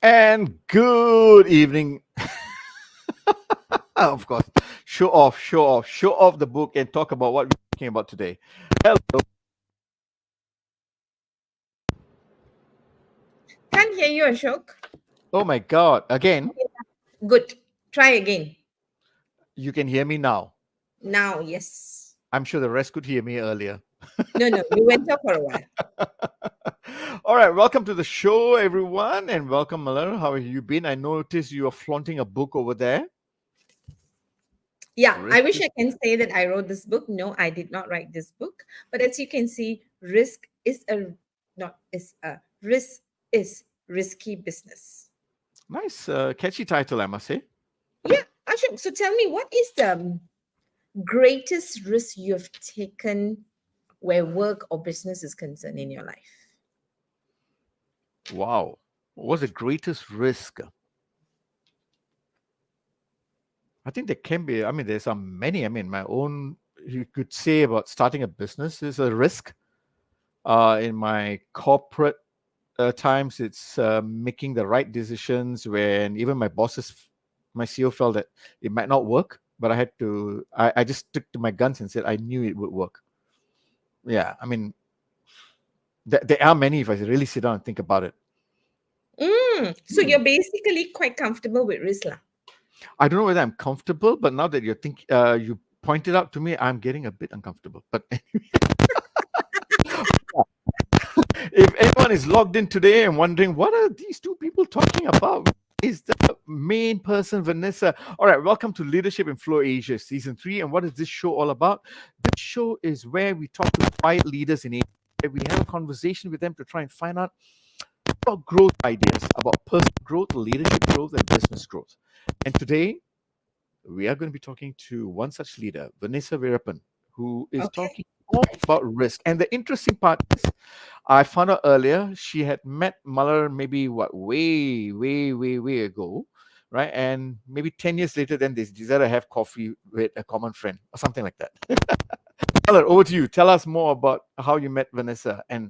And good evening. Of course, show off the book and talk about what we're talking about today. Hello. Can't hear you, Ashok. Oh my God. Again, Good. Try again. you can hear me now. Now, yes. I'm sure the rest could hear me earlier. No, you went off for a while. All right, welcome to the show, everyone, and welcome, Malheur. How have you been? I noticed you are flaunting a book over there. Yeah, I Risk wish is I can say that I wrote this book. No, I did not write this book. But as you can see, risk is a not is a risk is risky business. nice, catchy title, I must say. Yeah, Ashok. So tell me, what is the greatest risk you have taken where work or business is concerned in your life? Wow, what's the greatest risk? I think there can be. I mean, there's many. I mean, my own. You could say about starting a business is a risk. In my corporate times, it's making the right decisions when even my bosses, my CEO felt that it might not work, but I had to. I just stuck to my guns and said I knew it would work. Yeah, I mean, there are many if I really sit down and think about it. So you're basically quite comfortable with risk, lah. I don't know whether I'm comfortable, but now that you pointed out to me, I'm getting a bit uncomfortable. But if anyone is logged in today and wondering what are these two people talking about, is the main person Vanessa. All right, welcome to Leadership in Flow Asia Season 3. And what is this show all about? This show is where we talk to quiet leaders in Asia. We have a conversation with them to try and find out about growth ideas, about personal growth, leadership growth, and business growth. And today, we are going to be talking to one such leader, Vanessa Veerappan, who is Okay. talking all about risk. And the interesting part is, I found out earlier she had met Muller maybe way ago, right? And maybe 10 years later, then they decided to have coffee with a common friend or something like that. Muller, over to you. Tell us more about how you met Vanessa and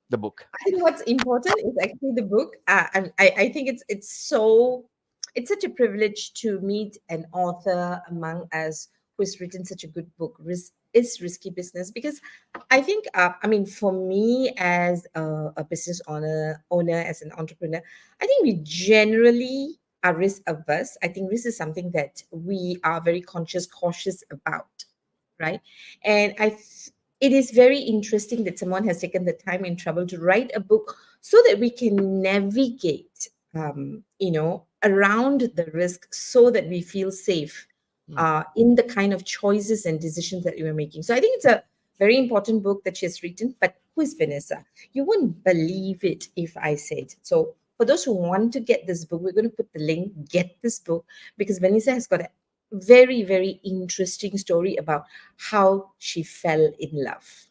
the book. I think what's important is actually the book. And I think it's such a privilege to meet an author among us who has written such a good book. Risk is risky business because I think I mean for me as a business owner as an entrepreneur, I think we generally are risk averse. I think risk is something that we are very cautious about, right? And it is very interesting that someone has taken the time and trouble to write a book so that we can navigate around the risk so that we feel safe Hmm. in the kind of choices and decisions that we are making. So I think it's a very important book that she has written. But who is Vanessa? You wouldn't believe it if I said so. For those who want to get this book, we're going to put the link, get this book, because Vanessa has got a very interesting story about how she fell in love.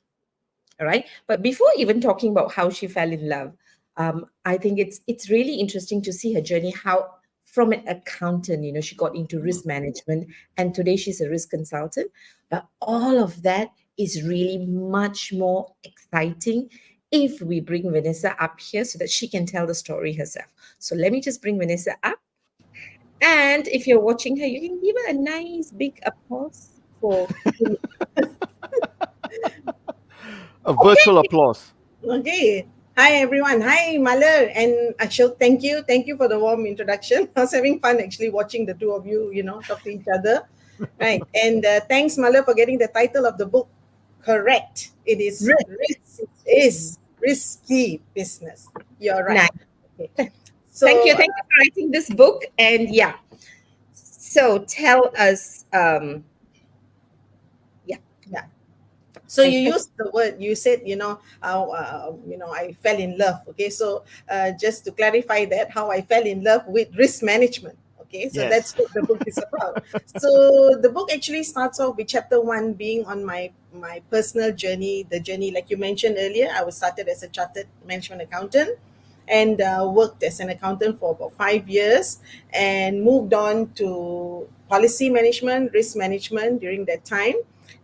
All right. But before even talking about how she fell in love, I think it's really interesting to see her journey, how from an accountant, she got into risk management, and today she's a risk consultant. But all of that is really much more exciting if we bring Vanessa up here so that she can tell the story herself. So let me just bring Vanessa up. And if you're watching her, you can give her a nice big applause for. A virtual applause. Okay. Hi everyone. Hi Malar and Ashok. Thank you. Thank you for the warm introduction. I was having fun actually watching the two of you, talk to each other. Right. And thanks Malar for getting the title of the book correct. It is Risk. risk is risky business. You're right. Nice. Okay. Thank you. So Thank you for writing this book. And yeah, so tell us, yeah. yeah. So you I- used the word, you said, how, I fell in love. Okay. So just to clarify that, how I fell in love with risk management. Okay. So Yes. that's what the book is about. So the book actually starts off with chapter 1 being on my personal journey, the journey, like you mentioned earlier. I was started as a chartered management accountant and worked as an accountant for about 5 years and moved on to policy management, risk management during that time.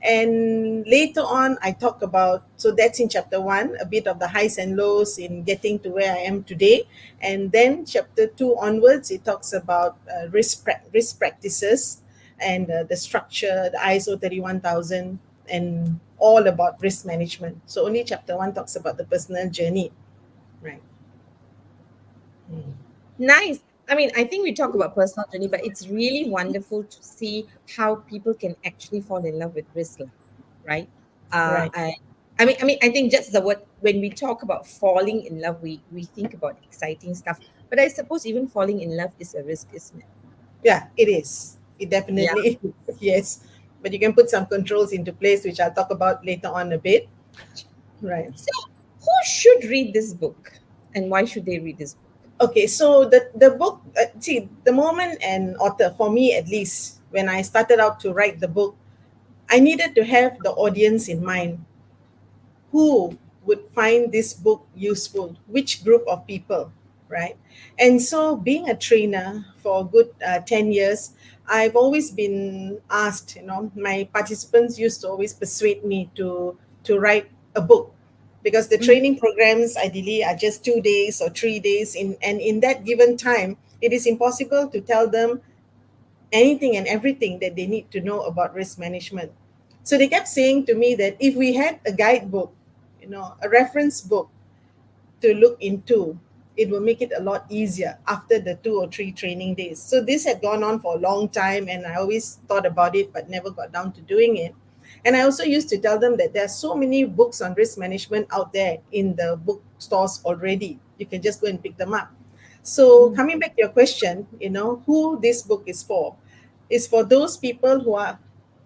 And later on, I talk about, so that's in chapter one, a bit of the highs and lows in getting to where I am today. And then chapter two onwards, it talks about risk practices and the structure, the ISO 31000, and all about risk management. So only chapter one talks about the personal journey, right? Mm. Nice. I mean, I think we talk about personal journey, but it's really wonderful to see how people can actually fall in love with risk, right? Right. I, I mean, I think just the word when we talk about falling in love, we think about exciting stuff. But I suppose even falling in love is a risk, isn't it? Yeah, it is. It Yeah. definitely is. Yes. But you can put some controls into place, which I'll talk about later on a bit. Right. So, who should read this book, and why should they read this book? Okay, so the book, see, the moment an author, for me at least, when I started out to write the book, I needed to have the audience in mind. Who would find this book useful, which group of people, right? And so being a trainer for a good 10 years, I've always been asked, my participants used to always persuade me to write a book, because the Mm, training programs ideally are just 2 days or 3 days and in that given time it is impossible to tell them anything and everything that they need to know about risk management. So they kept saying to me that if we had a guidebook, a reference book to look into, it will make it a lot easier after the 2 or 3 training days. So this had gone on for a long time and I always thought about it but never got down to doing it. And I also used to tell them that there are so many books on risk management out there in the bookstores already. You can just go and pick them up. So mm, coming back to your question, who this book is for those people who are,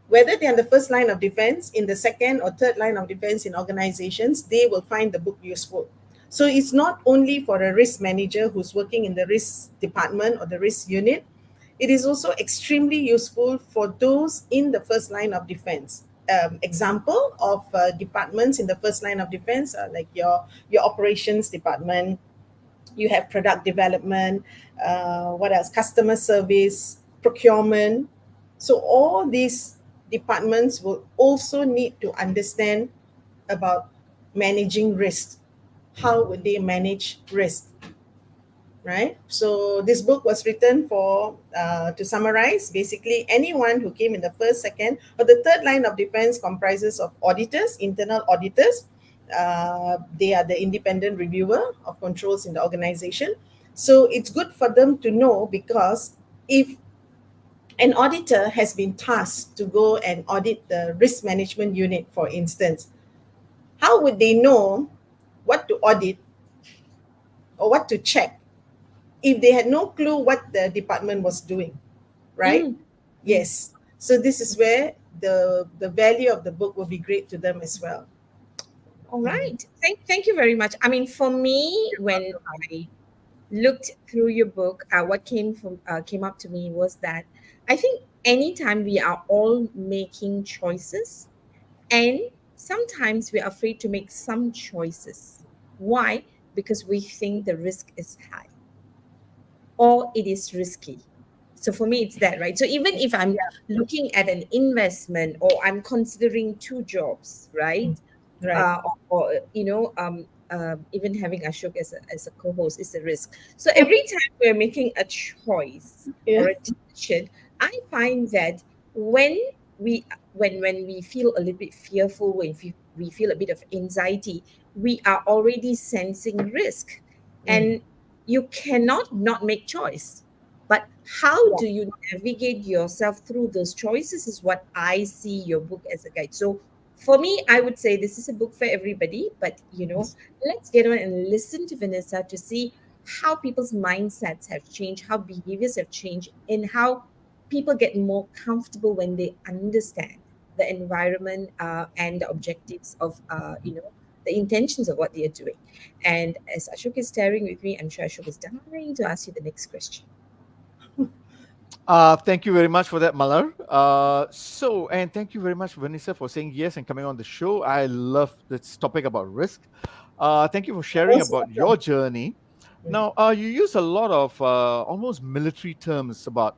whether they're in the first line of defense, in the second or third line of defense in organizations, they will find the book useful. So it's not only for a risk manager who's working in the risk department or the risk unit, it is also extremely useful for those in the first line of defense. Example of departments in the first line of defense are like your operations department, you have product development, what else? Customer service, procurement. So all these departments will also need to understand about managing risk. How would they manage risk? Right. So this book was written for to summarize. Basically, anyone who came in the first, second, or the third line of defense comprises of auditors, internal auditors. They are the independent reviewer of controls in the organization. So it's good for them to know, because if an auditor has been tasked to go and audit the risk management unit, for instance, how would they know what to audit or what to check if they had no clue what the department was doing, right? mm, mm. Yes. So this is where the value of the book will be great to them as well. All Mm. right. Thank you very much. I mean, for me, when I looked through your book, what came up to me was that I think anytime we are all making choices, and sometimes we're afraid to make some choices. Why? Because we think the risk is high or it is risky. So for me, it's that, right? So even if I'm looking at an investment or I'm considering two jobs, right? Right. Even having Ashok as a co-host is a risk. So every time we're making a choice Yeah. or a decision, I find that when we when we feel a little bit fearful, when we feel a bit of anxiety, we are already sensing risk, Mm. and you cannot not make choice. But how do you navigate yourself through those choices is what I see your book as a guide. So for me, I would say this is a book for everybody, but let's get on and listen to Vanessa to see how people's mindsets have changed, how behaviors have changed, and how people get more comfortable when they understand the environment and the objectives of the intentions of what they are doing. And as Ashok is staring with me, I'm sure Ashok is dying to ask you the next question. Thank you very much for that, Malar. And thank you very much, Vanessa, for saying yes and coming on the show. I love this topic about risk. Thank you for sharing Most about your welcome. journey. Mm. Now, you use a lot of almost military terms about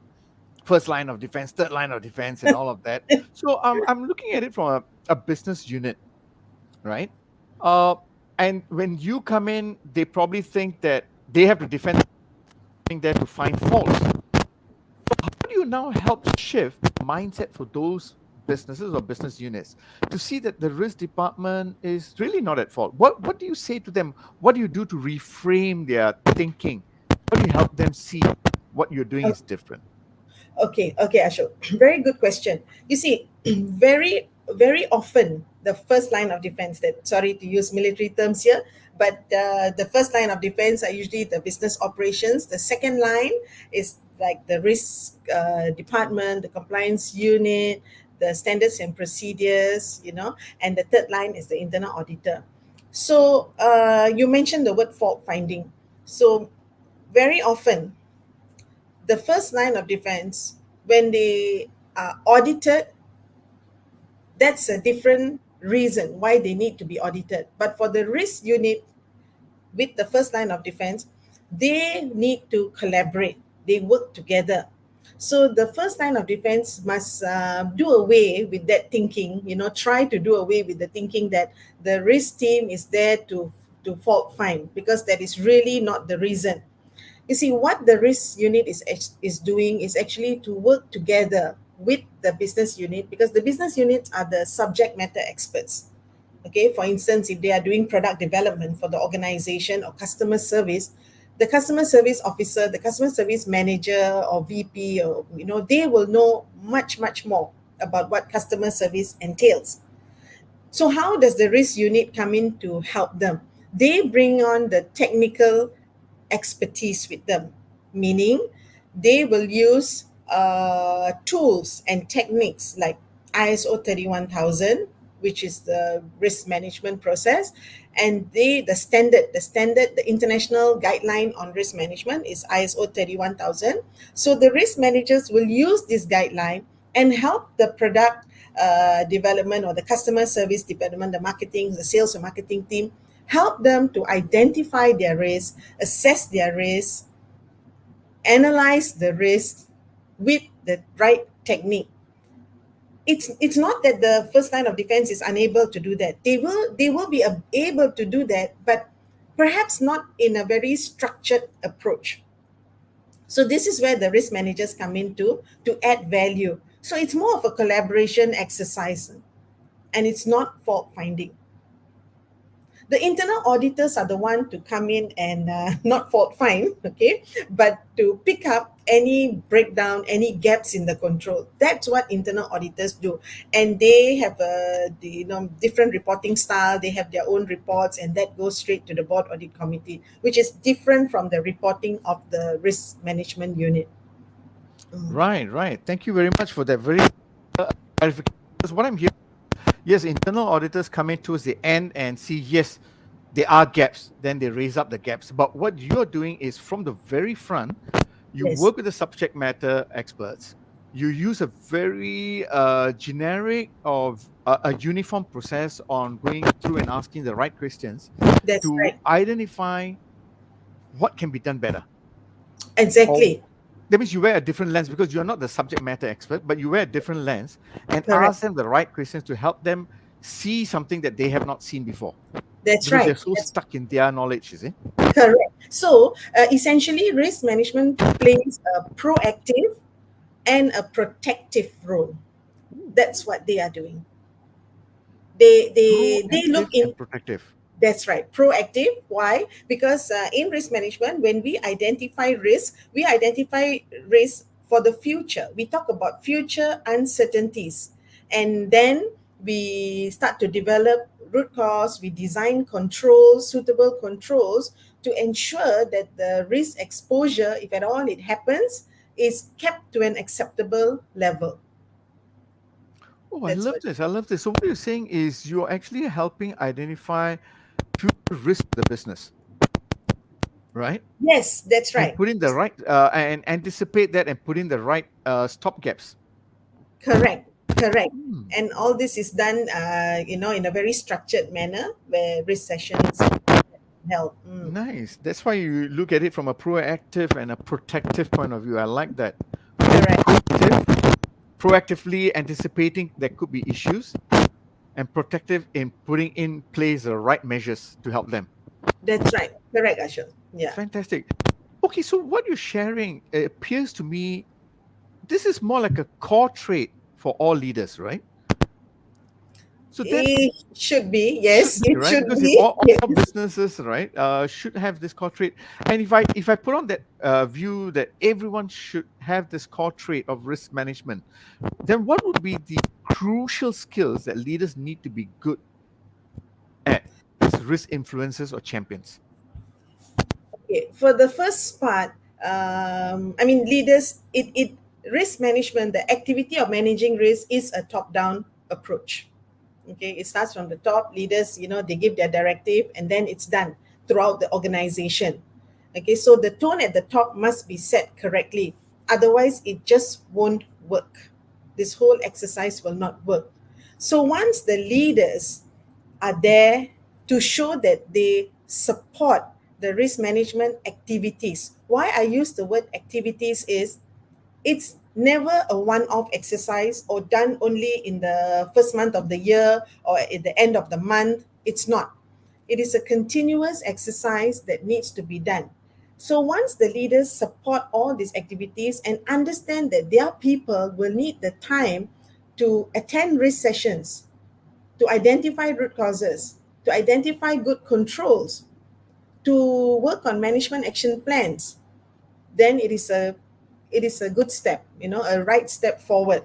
first line of defense, third line of defense, and all of that. So I'm looking at it from a business unit, right? Uh, and when you come in, they probably think that they have to defend there to find faults. How do you now help shift mindset for those businesses or business units to see that the risk department is really not at fault? What do you say to them? What do you do to reframe their thinking? How do you help them see what you're doing is different? Okay, Ashok. Very good question. You see, very often the first line of defense, that, sorry to use military terms here, but the first line of defense are usually the business operations. The second line is like the risk department, the compliance unit, the standards and procedures, and the third line is the internal auditor. So you mentioned the word fault finding. So very often the first line of defense, when they are audited, that's a different reason why they need to be audited. But for the risk unit with the first line of defense, they need to collaborate, they work together. So the first line of defense must do away with that thinking, try to do away with the thinking that the risk team is there to fault find, because that is really not the reason. You see, what the risk unit is doing is actually to work together with the business unit, because the business units are the subject matter experts. Okay, for instance, if they are doing product development for the organization or customer service, the customer service officer, the customer service manager or VP, or they will know much more about what customer service entails. So how does the risk unit come in to help them? They bring on the technical expertise with them, meaning they will use tools and techniques like ISO 31000, which is the risk management process, and the international guideline on risk management is ISO 31000. So the risk managers will use this guideline and help the product development or the customer service development, the marketing, the sales and marketing team, help them to identify their risk, assess their risk, analyze the risk with the right technique. It's not that the first line of defense is unable to do that. They will be able to do that, but perhaps not in a very structured approach. So this is where the risk managers come in to add value. So it's more of a collaboration exercise, and it's not fault finding. The internal auditors are the one to come in and not fault find, okay, but to pick up any breakdown, any gaps in the control. That's what internal auditors do, and they have different reporting style. They have their own reports, and that goes straight to the board audit committee, which is different from the reporting of the risk management unit. Right. Thank you very much for that very clarification. Because what I'm hearing, yes, internal auditors come in towards the end and see, yes, there are gaps, then they raise up the gaps. But what you're doing is from the very front, you Yes. work with the subject matter experts. You use a very generic of a uniform process on going through and asking the right questions That's to right. identify what can be done better. Exactly. That means you wear a different lens because you're not the subject matter expert, but you wear a different lens and Correct. ask them the right questions to help them see something that they have not seen before. That's Because they're right. so stuck in their knowledge, you see. Correct. So essentially, risk management plays a proactive and a protective role. That's what they are doing. They look Proactive in. and protective. That's right, proactive. Why? Because in risk management, when we identify risk for the future. We talk about future uncertainties, and then we start to develop root cause. We design controls, suitable controls, to ensure that the risk exposure, if at all it happens, is kept to an acceptable level. Oh, I That's love what. this. I love this. So what you're saying is you're actually helping identify future risk of the business, right? Yes, that's And right. put in the right and anticipate that and put in the right stop gaps. Correct. Hmm. And all this is done, in a very structured manner where risk sessions held. Nice. That's why you look at it from a proactive and a protective point of view. I like that. Correct. proactively anticipating there could be issues, and protective in putting in place the right measures to help them. That's right. Correct, Ashok. Yeah. Fantastic. Okay, so what you're sharing appears to me this is more like a core trait for all leaders, right? So then It should be. should Yes, be, it right? should Because if be. all Yes. businesses, right, should have this core trait, and if I put on that view that everyone should have this core trait of risk management, then what would be the crucial skills that leaders need to be good at as risk influencers or champions? Okay. For the first part, I mean, leaders, it risk management, the activity of managing risk is a top-down approach. Okay, it starts from the top. Leaders, they give their directive, and then it's done throughout the organization. Okay, so the tone at the top must be set correctly. Otherwise, it just won't work. This whole exercise will not work. So once the leaders are there to show that they support the risk management activities. Why I use the word activities is it's never a one-off exercise or done only in the first month of the year or at the end of the month. It's not. It is a continuous exercise that needs to be done. So once the leaders support all these activities and understand that their people will need the time to attend risk sessions, to identify root causes, to identify good controls, to work on management action plans, then it is a good step, a right step forward.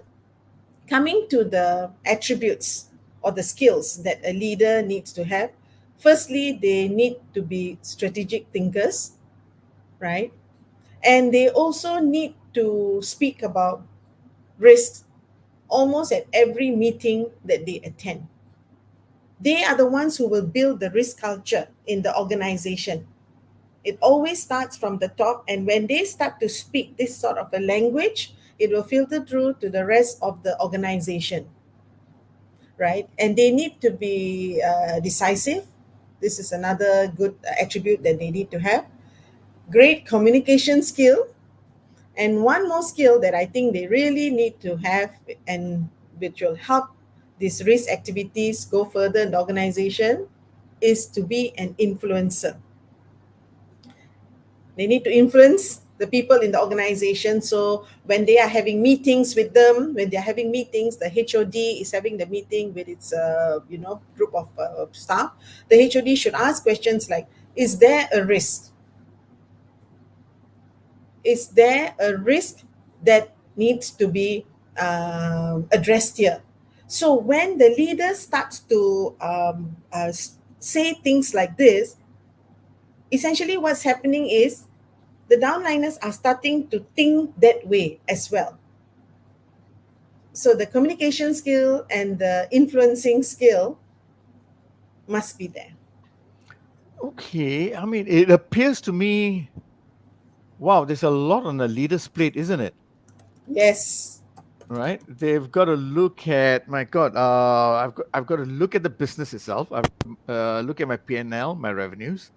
Coming to the attributes or the skills that a leader needs to have, firstly, they need to be strategic thinkers, right? And they also need to speak about risks almost at every meeting that they attend. They are the ones who will build the risk culture in the organization. It always starts from the top, and when they start to speak this sort of a language, it will filter through to the rest of the organization, right? And they need to be decisive. This is another good attribute that they need to have. Great communication skill. And one more skill that I think they really need to have, and which will help these risk activities go further in the organization, is to be an influencer. They need to influence the people in the organization. So when they are having meetings with them, when they're having meetings, the HOD is having the meeting with its group of staff. The HOD should ask questions like, is there a risk? Is there a risk that needs to be addressed here? So when the leader starts to say things like this, essentially what's happening is the downliners are starting to think that way as well. So the communication skill and the influencing skill must be there. Okay, I mean, it appears to me, wow, there's a lot on the leader's plate, isn't it? Yes, Right? They've got to look at, my God, I've got to look at the business itself. I've look at my P&L, my revenues,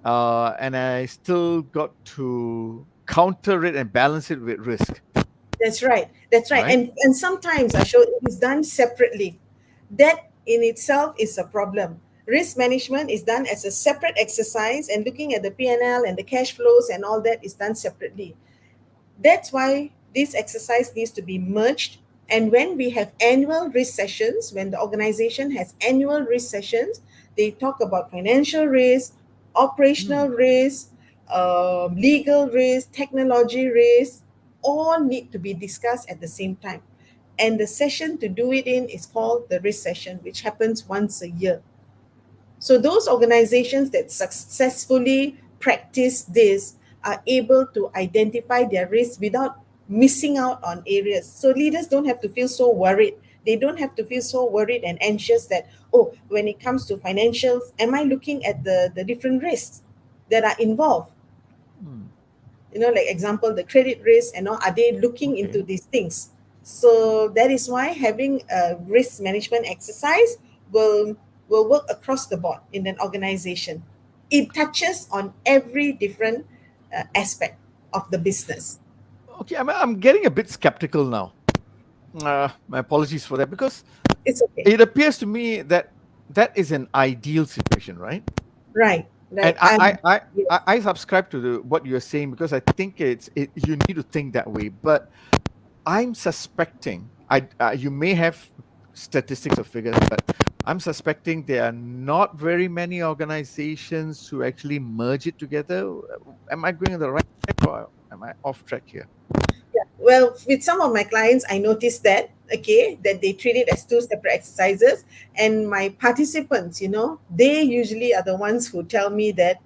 and I still got to counter it and balance it with risk. that's right. That's right. Right? And sometimes I show it is done separately. That in itself is a problem. Risk management is done as a separate exercise, and looking at the P&L and L and the cash flows and all that is done separately. That's why this exercise needs to be merged. And when we have annual risk sessions, when the organization has annual risk sessions, they talk about financial risk, operational Hmm. risk, legal risk, technology risk, all need to be discussed at the same time. And the session to do it in is called the risk session, which happens once a year. So those organizations that successfully practice this are able to identify their risks without missing out on areas. So leaders don't have to feel so worried. They don't have to feel so worried and anxious that, oh, when it comes to financials, am I looking at the different risks that are involved? Hmm. Like example, the credit risk and all, are they looking into Okay. these things? So that is why having a risk management exercise will will work across the board in an organization. It touches on every different aspect of the business. Okay, I'm getting a bit skeptical now. My apologies for that, because It's okay. it appears to me that that is an ideal situation, right? Right, And right. Yes, I subscribe to what you're saying, because I think you need to think that way. But I'm suspecting, you may have statistics or figures, but I'm suspecting there are not very many organizations who actually merge it together. Am I going in the right track, or am I off track here? yeah. Well, with some of my clients, I noticed that, okay, that they treat it as two separate exercises. And my participants, they usually are the ones who tell me that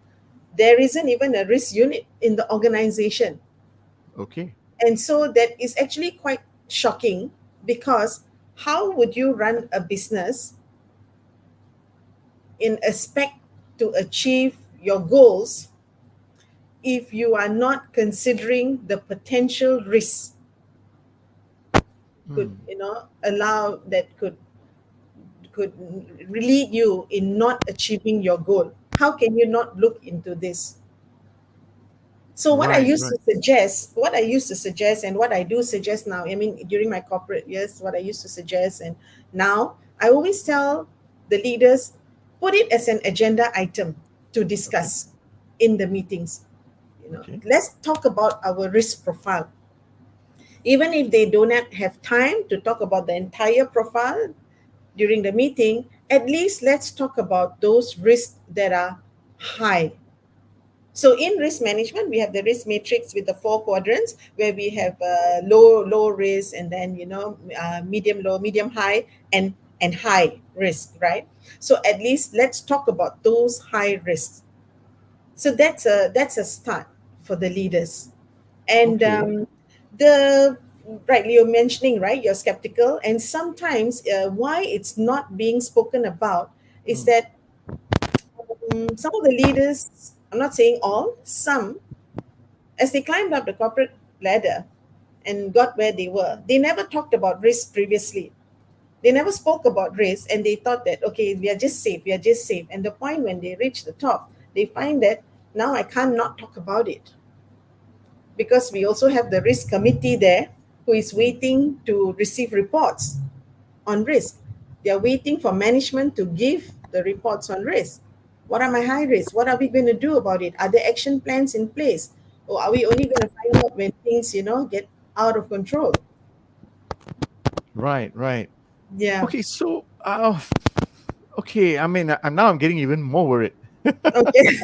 there isn't even a risk unit in the organization. Okay. And so that is actually quite shocking, because how would you run a business in aspect to achieve your goals if you are not considering the potential risks could Hmm. allow that could lead you in not achieving your goal? How can you not look into this? So Right, right. what I used to suggest, and what I do suggest now, I mean, during my corporate years, what I used to suggest, and now I always tell the leaders, put it as an agenda item to Okay, discuss in the meetings. okay. Let's talk about our risk profile. Even if they do not have time to talk about the entire profile during the meeting, at least let's talk about those risks that are high. So in risk management, we have the risk matrix with the four quadrants, where we have low risk, and then medium low, medium high, and high risk, right? So at least let's talk about those high risks. So that's a start for the leaders. And Okay. the rightly you're mentioning, right, you're skeptical, and sometimes why it's not being spoken about is Hmm. that some of the leaders, I'm not saying all, some, as they climbed up the corporate ladder and got where they were, they never talked about risk previously. They never spoke about risk, and they thought that, okay, we are just safe. And the point when they reach the top, they find that now I can't not talk about it, because we also have the risk committee there who is Hmm. waiting to receive reports on risk. They are waiting for management to give the reports on risk. What are my high risks? What are we going to do about it? Are there action plans in place? Or are we only going to find out when things, get out of control? Right, right. Yeah. Okay, so okay. I mean, I'm getting even more worried. Okay.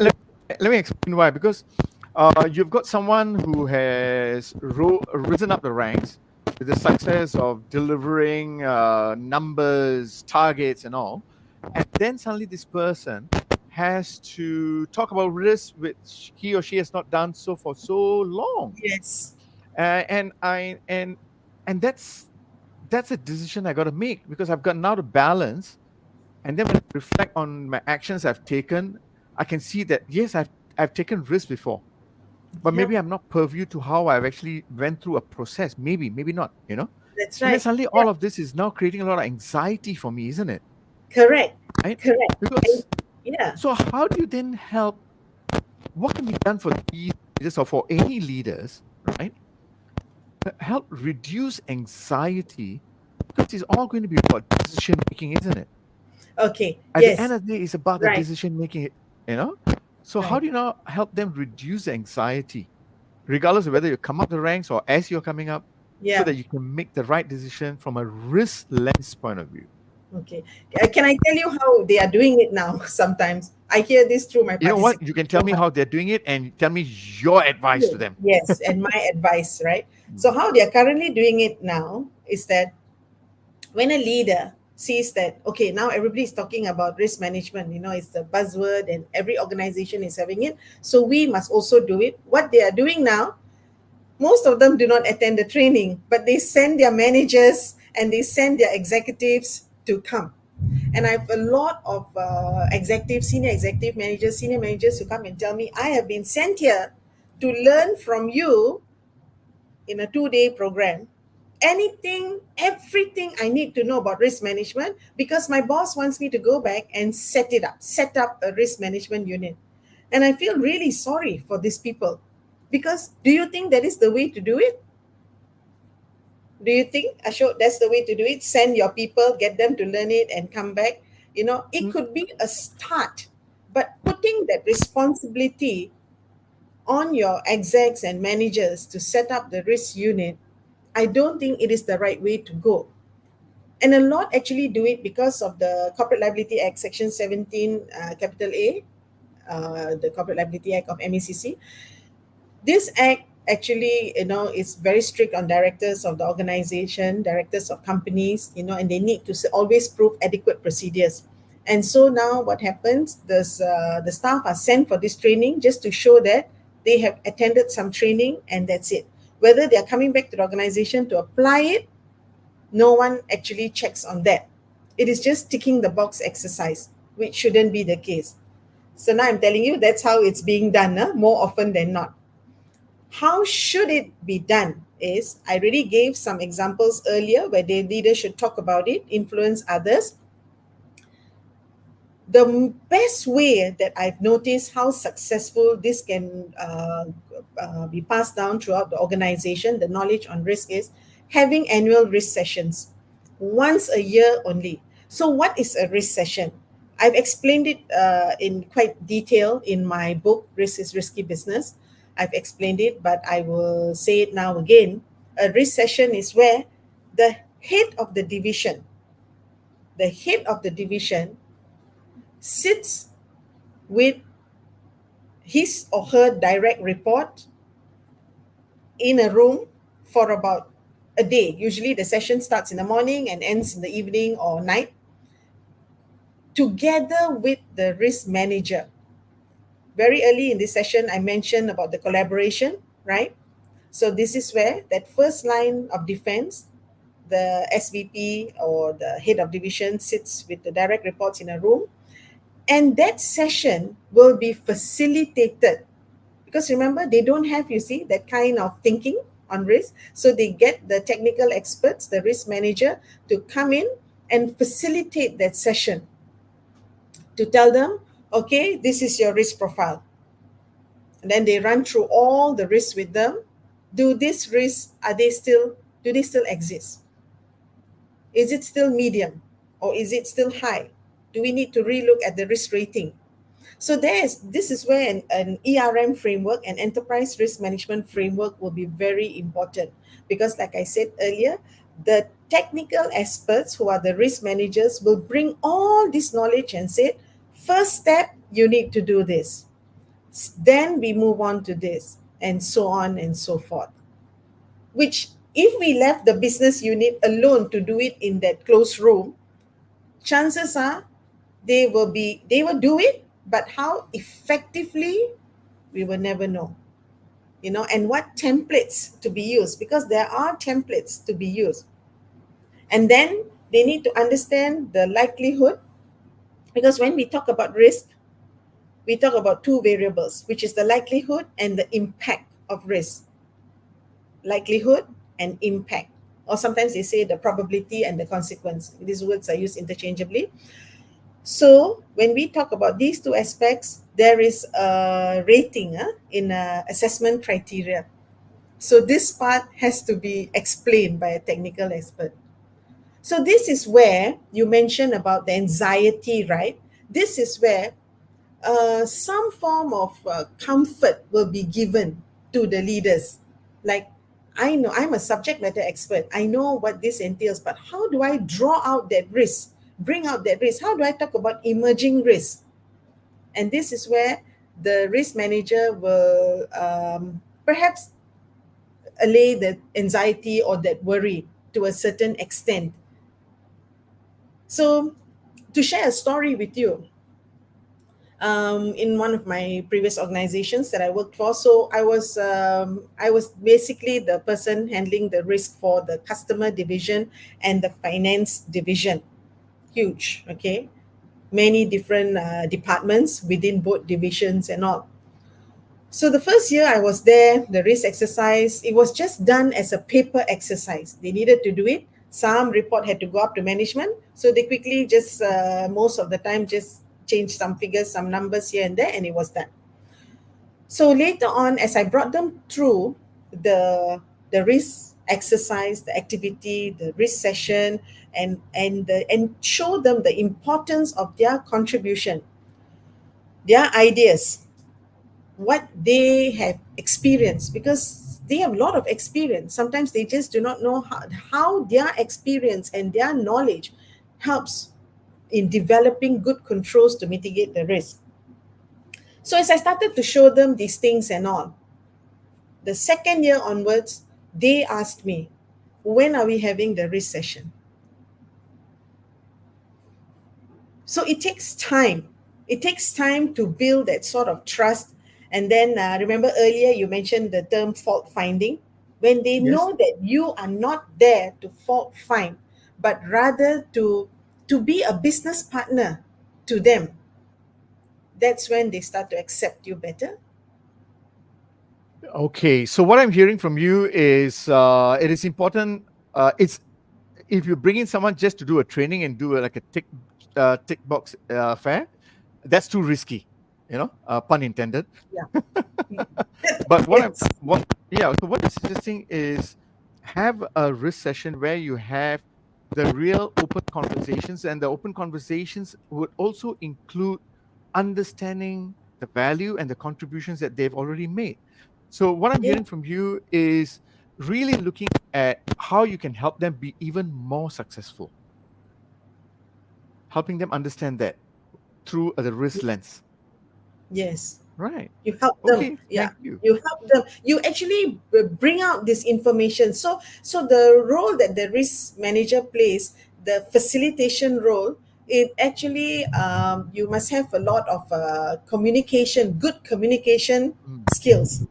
Let me explain why. Because you've got someone who has risen up the ranks with the success of delivering numbers, targets, and all, and then suddenly this person has to talk about risk which he or she has not done so for so long. Yes. And and that's a decision I got to make, because I've got now to balance. And then when I reflect on my actions I've taken, I can see that yes, I've taken risks before, but maybe Yep. I'm not purview to how I've actually went through a process. Maybe not. That's And then right. suddenly Yeah. all of this is now creating a lot of anxiety for me, isn't it? Correct. Right? Correct. And Because yeah. so how do you then help? What can be done for these leaders, or for any leaders, right? Help reduce anxiety, because it's all going to be about decision making, isn't it? Okay. At the end Yes. of the day, it's about the Right. decision making. You know. So how Right. do you now help them reduce the anxiety, regardless of whether you come up the ranks or as you're coming up, so Yeah. that you can make the right decision from a risk lens point of view? Okay. Can I tell you how they are doing it now? Sometimes I hear this through my You know what? participants You can tell so me much. how they're doing it, and tell me your advice to them. Yes, and my advice, right? So Mm. how they are currently doing it now is that when a leader sees that, okay, now everybody is talking about risk management, it's the buzzword and every organization is having it, so we must also do it. What they are doing now, most of them do not attend the training, but they send their managers and they send their executives to come. And I have a lot of executives, senior managers who come and tell me, I have been sent here to learn from you in a 2-day program anything, everything I need to know about risk management, because my boss wants me to go back and set up a risk management unit. And I feel really sorry for these people, because do you think that is the way to do it? Do you think, Ashok, that's the way to do it? Send your people, get them to learn it and come back. It Mm, could be a start, but putting that responsibility on your execs and managers to set up the risk unit, I don't think it is the right way to go. And a lot actually do it because of the Corporate Liability Act, Section 17, capital A, the Corporate Liability Act of MECC. This act actually, is very strict on directors of the organization, directors of companies, and they need to always prove adequate procedures. And so now what happens, the staff are sent for this training just to show that they have attended some training, and that's it. Whether they are coming back to the organization to apply it, no one actually checks on that. It is just ticking the box exercise, which shouldn't be the case. So now I'm telling you, that's how it's being done, more often than not. How should it be done is, I already gave some examples earlier where the leader should talk about it, influence others. The best way that I've noticed how successful this can be passed down throughout the organization, the knowledge on risk, is having annual risk sessions once a year only. So, what is a risk session? I've explained it in quite detail in my book, Risk is Risky Business. I've explained it, but I will say it now again. A risk session is where the head of the division, the head of the division sits with his or her direct report in a room for about a day. Usually the session starts in the morning and ends in the evening or night, together with the risk manager. Very early in this session, I mentioned about the collaboration, right? So this is where that first line of defense, the SVP or the head of division sits with the direct reports in a room, and that session will be facilitated. Because remember, they don't have, you see, that kind of thinking on risk. So they get the technical experts, the risk manager, to come in and facilitate that session, to tell them, okay, this is your risk profile. And then they run through all the risks with them. Do these risks, do they still exist? Is it still medium or is it still high? Do we need to relook at the risk rating? So this is where an ERM framework, an enterprise risk management framework, will be very important, because like I said earlier, the technical experts who are the risk managers will bring all this knowledge and say, first step, you need to do this. Then we move on to this, and so on and so forth. Which, if we left the business unit alone to do it in that closed room, chances are they will do it, but how effectively, we will never know. And what templates to be used, because there are templates to be used. And then they need to understand the likelihood, because when we talk about risk, we talk about two variables, which is the likelihood and the impact of risk. Likelihood and impact, or sometimes they say the probability and the consequence. These words are used interchangeably. So when we talk about these two aspects, there is a rating in assessment criteria. So this part has to be explained by a technical expert. So this is where you mentioned about the anxiety, right? This is where some form of comfort will be given to the leaders. Like, I know I'm a subject matter expert. I know what this entails, but how do I draw out that risk, bring out that risk? How do I talk about emerging risk? And this is where the risk manager will perhaps allay the anxiety or that worry to a certain extent. So, to share a story with you, in one of my previous organizations that I worked for. So I was basically the person handling the risk for the customer division and the finance division. Huge, okay, many different departments within both divisions and all. So the first year I was there, the risk exercise, it was just done as a paper exercise. They needed to do it. Some report had to go up to management. So they quickly just, most of the time, just changed some figures, some numbers here and there, and it was done. So later on, as I brought them through the risk exercise, the activity, the risk session, and show them the importance of their contribution, their ideas, what they have experienced, because they have a lot of experience. Sometimes they just do not know how their experience and their knowledge helps in developing good controls to mitigate the risk. So as I started to show them these things and all, the second year onwards, they asked me, when are we having the risk session? So it takes time. It takes time to build that sort of trust. And then remember earlier you mentioned the term fault finding. When they Yes. know that you are not there to fault find, but rather to be a business partner to them, that's when they start to accept you better. Okay. So what I'm hearing from you is it is important. It's if you bring in someone just to do a training and do like a tick box affair, that's too risky. Pun intended. Yeah. But Yes. so what I'm suggesting is have a risk session where you have the real open conversations, and the open conversations would also include understanding the value and the contributions that they've already made. So what I'm Yeah. hearing from you is really looking at how you can help them be even more successful, helping them understand that through the risk lens. Yes. Right. You help them. Okay. Yeah. Thank you. You help them. You actually bring out this information. So the role that the risk manager plays, the facilitation role, it actually you must have a lot of communication, good communication Mm. skills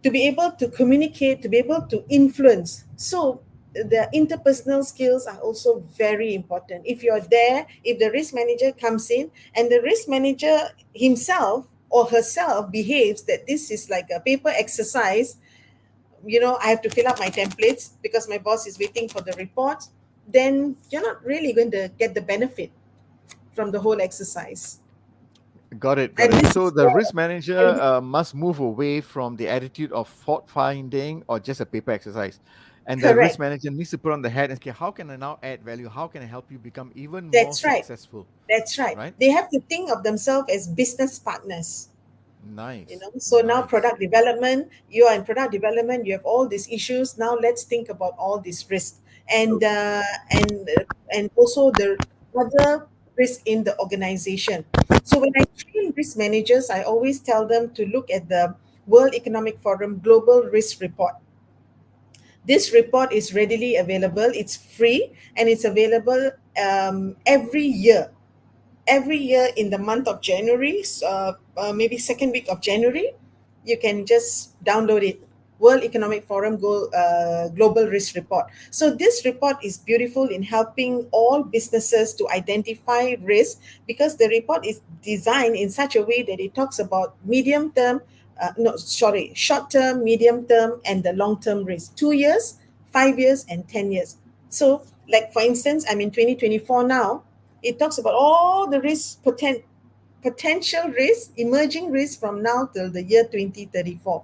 to be able to communicate, to be able to influence. So the interpersonal skills are also very important. If you're there, if the risk manager comes in and the risk manager himself or herself behaves that this is like a paper exercise, I have to fill up my templates because my boss is waiting for the report, then you're not really going to get the benefit from the whole exercise. Got it. Got And it. this So is the where, risk manager and must move away from the attitude of fault finding or just a paper exercise. And the risk correct. manager needs to put on the hat and say, how can I now add value? How can I help you become even more That's right. successful? That's right. Right? They have to think of themselves as business partners. Nice. So now Nice. product development, you are in product development, you have all these issues. Now let's think about all these risks, and and also the other risk in the organization. So when I train risk managers, I always tell them to look at the World Economic Forum Global Risk Report. This report is readily available, it's free, and it's available every year. Every year in the month of January, maybe second week of January, you can just download it. World Economic Forum Global Risk Report. So this report is beautiful in helping all businesses to identify risk, because the report is designed in such a way that it talks about medium term, no, sorry, short term, medium term, and the long term risk. 2 years, 5 years, and 10 years. So, like for instance, I'm in 2024 now. It talks about all the potential risks, emerging risks from now till the year 2034.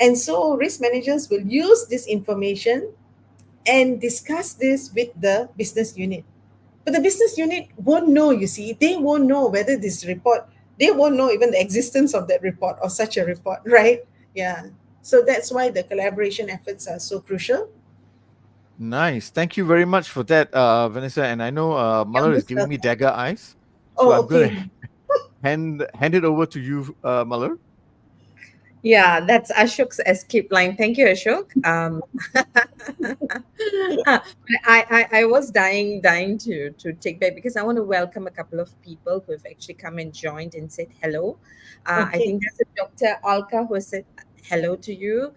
And so risk managers will use this information and discuss this with the business unit. But the business unit won't know, you see, they won't know whether this report, they won't know even the existence of that report or such a report, right? Yeah. So that's why the collaboration efforts are so crucial. Nice. Thank you very much for that, Vanessa. And I know You're Malar is most giving me welcome. dagger eyes. So Oh, I'm going to okay. hand it over to you, Malar. Yeah, that's Ashok's escape line. Thank you, Ashok. I was dying to take back, because I want to welcome a couple of people who have actually come and joined and said hello. I Okay. think there's a Dr. Alka who has said hello to you.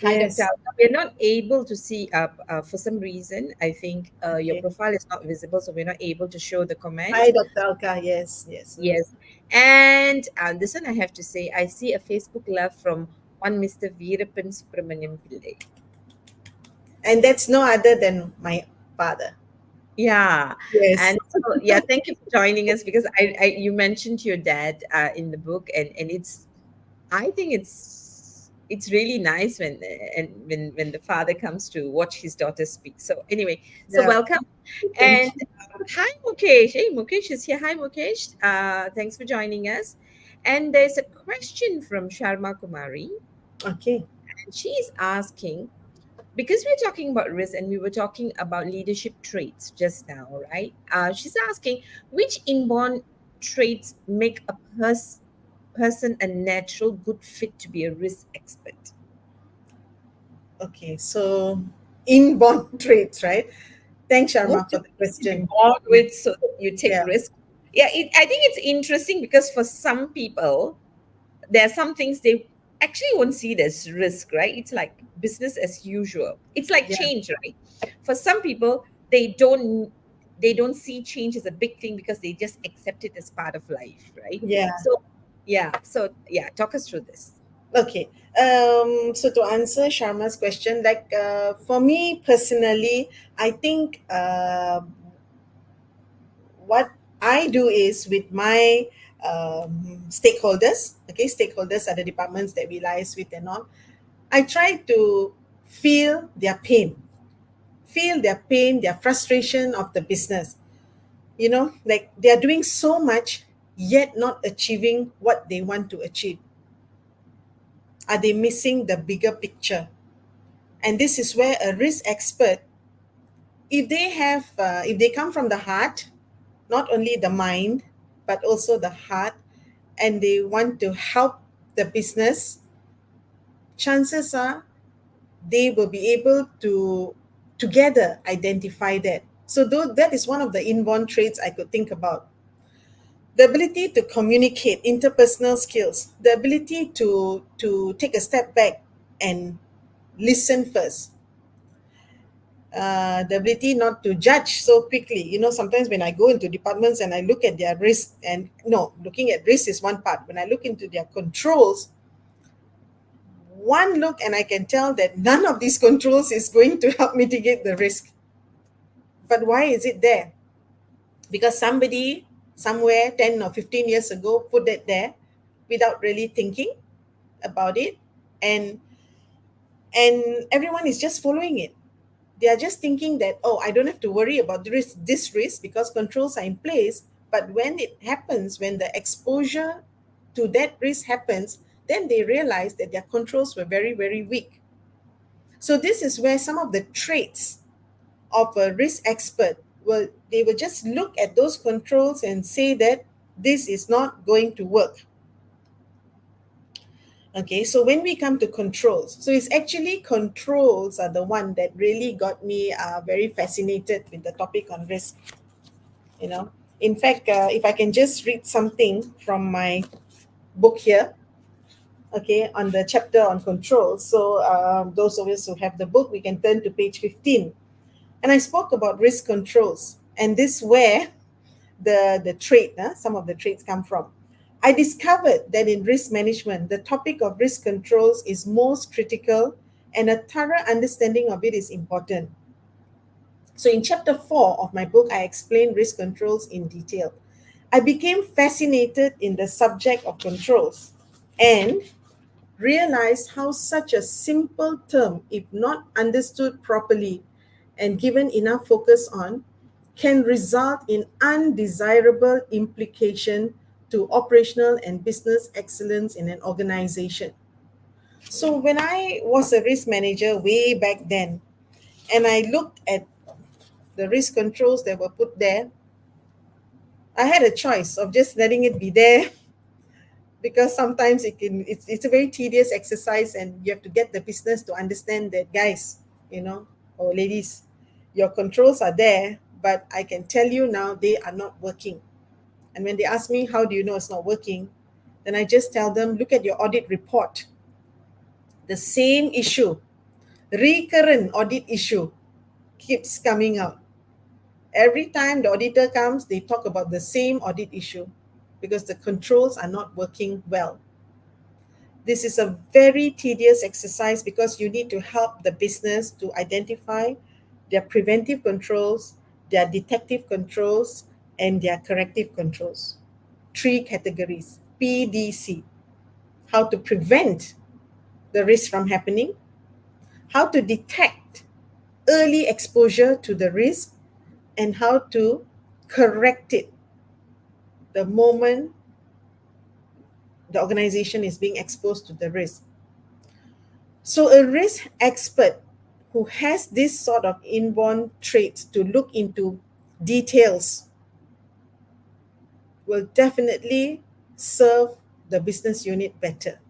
Hi, Dr. Yes. Alka. We're not able to see for some reason. I think your Okay. profile is not visible, so we're not able to show the Hi, comment. Dr. Alka. Yes. Yes. Yes. And this one I have to say, I see a Facebook love from one Mr. Veerappan Subramaniam Pillai. And that's no other than my father. Yeah. Yes. And so, yeah, thank you for joining us, because you mentioned your dad in the book, and it's, I think it's it's really nice when and when the father comes to watch his daughter speak. So anyway, so Yeah. welcome. Thank And you. hi Mukesh. Hey, Mukesh is here. Hi Mukesh. Thanks for joining us. And there's a question from Sharma Kumari. Okay. And she's asking, because we're talking about risk and we were talking about leadership traits just now, right? She's asking, which inborn traits make a person a natural good fit to be a risk expert? Okay. So inborn traits, right? Thanks, What Sharma, do for the you need to be question. born with so that you take Yeah. risk? Yeah, I think it's interesting because for some people, there are some things they actually won't see it as risk, right? It's like business as usual. It's like Yeah. change, right? For some people, they don't see change as a big thing because they just accept it as part of life, right? Yeah. So talk us through this. Okay. So to answer Sharma's question, like for me personally, I think what I do is with my stakeholders. Okay, stakeholders are the departments that we liaise with and all. I try to feel their pain, their frustration of the business. Like they are doing so much yet not achieving what they want to achieve. Are they missing the bigger picture? And this is where a risk expert, if they come from the heart, not only the mind but also the heart, and they want to help the business, chances are they will be able to together identify that. So though that is one of the inborn traits I could think about. The ability to communicate, interpersonal skills, the ability to take a step back and listen first, the ability not to judge so quickly. Sometimes when I go into departments and I look at their risk, and no, looking at risk is one part. When I look into their controls, one look and I can tell that none of these controls is going to help mitigate the risk. But why is it there? Because somebody somewhere 10 or 15 years ago put it there without really thinking about it, and everyone is just following it. They are just thinking that, oh, I don't have to worry about this risk because controls are in place. But when it happens, when the exposure to that risk happens, then they realize that their controls were very, very weak. So this is where some of the traits of a risk expert will they will just look at those controls and say that this is not going to work. Okay, so when we come to controls, so it's actually controls are the one that really got me very fascinated with the topic on risk. In fact, if I can just read something from my book here, okay, on the chapter on controls. So those of us who have the book, we can turn to page 15. And I spoke about risk controls, and this where the trait, some of the traits come from. I discovered that in risk management, the topic of risk controls is most critical, and a thorough understanding of it is important. So, in chapter 4 of my book, I explain risk controls in detail. I became fascinated in the subject of controls and realized how such a simple term, if not understood properly and given enough focus on, can result in undesirable implication to operational and business excellence in an organization. So when I was a risk manager way back then, and I looked at the risk controls that were put there, I had a choice of just letting it be there because sometimes it's a very tedious exercise, and you have to get the business to understand that, guys, or ladies, your controls are there, but I can tell you now they are not working. And when they ask me, how do you know it's not working? Then I just tell them, look at your audit report. The same issue, recurrent audit issue, keeps coming out. Every time the auditor comes, they talk about the same audit issue because the controls are not working well. This is a very tedious exercise because you need to help the business to identify their preventive controls, their detective controls, and their corrective controls. Three categories: PDC, how to prevent the risk from happening, how to detect early exposure to the risk, and how to correct it the moment the organization is being exposed to the risk. So, a risk expert who has this sort of inborn traits to look into details will definitely serve the business unit better.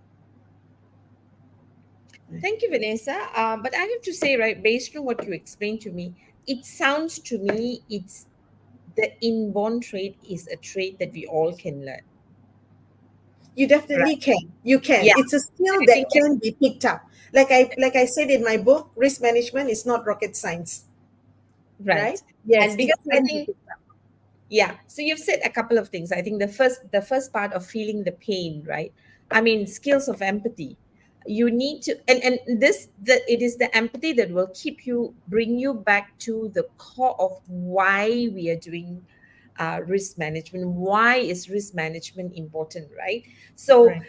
Thank you, Vanessa. But I have to say, right, based on what you explained to me, it sounds to me it's the inborn trait is a trait that we all can learn. You definitely Right. can. You can. Yeah. It's a skill I think that can be picked up. Like I said in my book, risk management is not rocket science, right? right. Yes, And it because I can be think, picked up. yeah, so you've said a couple of things. I think the first part of feeling the pain, right? I mean, skills of empathy. You need to, and this that it is the empathy that will bring you back to the core of why we are doing risk management. Why is risk management important, right? So, Right.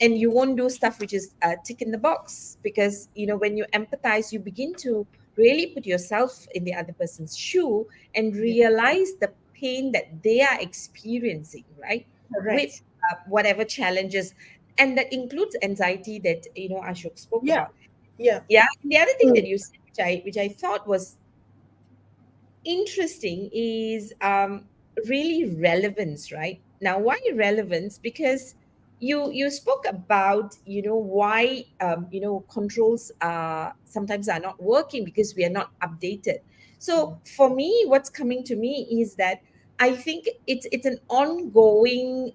and you won't do stuff which is tick in the box, because when you empathize, you begin to really put yourself in the other person's shoe and Yeah. realize the pain that they are experiencing, right? With Correct. whatever challenges, and that includes anxiety that Ashok spoke Yeah. about. Yeah. Yeah, and the other thing that Mm. you said, which I thought was interesting, is really relevance. Right now, why relevance? Because you spoke about why controls sometimes are not working because we are not updated. So for me, what's coming to me is that I think it's an ongoing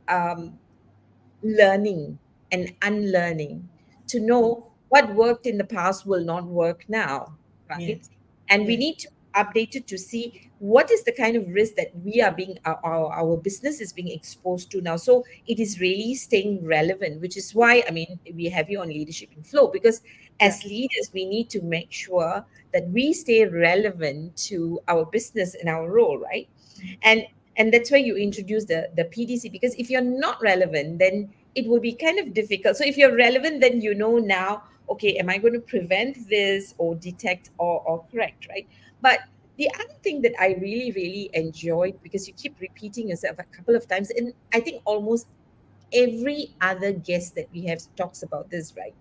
learning and unlearning to know what worked in the past will not work now, right? Yes. And we Yes. need to update it to see what is the kind of risk that we are being our business is being exposed to now. So it is really staying relevant, which is why, I mean, we have you on Leadership in Flow, because Yeah. as leaders we need to make sure that we stay relevant to our business and our role, right? and and that's why you introduce the PDC, because if you're not relevant, then it will be kind of difficult. So if you're relevant, then now, okay, am I going to prevent this or detect or correct, right? But the other thing that I really, really enjoyed, because you keep repeating yourself a couple of times, and I think almost every other guest that we have talks about this, right?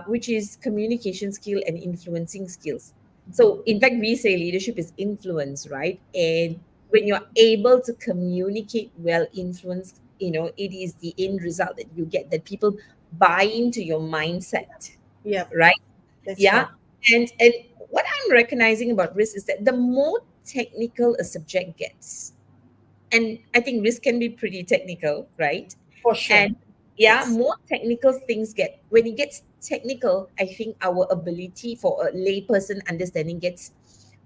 Which is communication skill and influencing skills. So, in fact, we say leadership is influence, right? And when you're able to communicate well, influence, it is the end result that you get, that people buy into your mindset, Yeah. right? That's Yeah. right. And what I'm recognizing about risk is that the more technical a subject gets, and I think risk can be pretty technical, right? For sure. And yeah, Yes. more technical things get, when it gets technical, I think our ability for a layperson understanding gets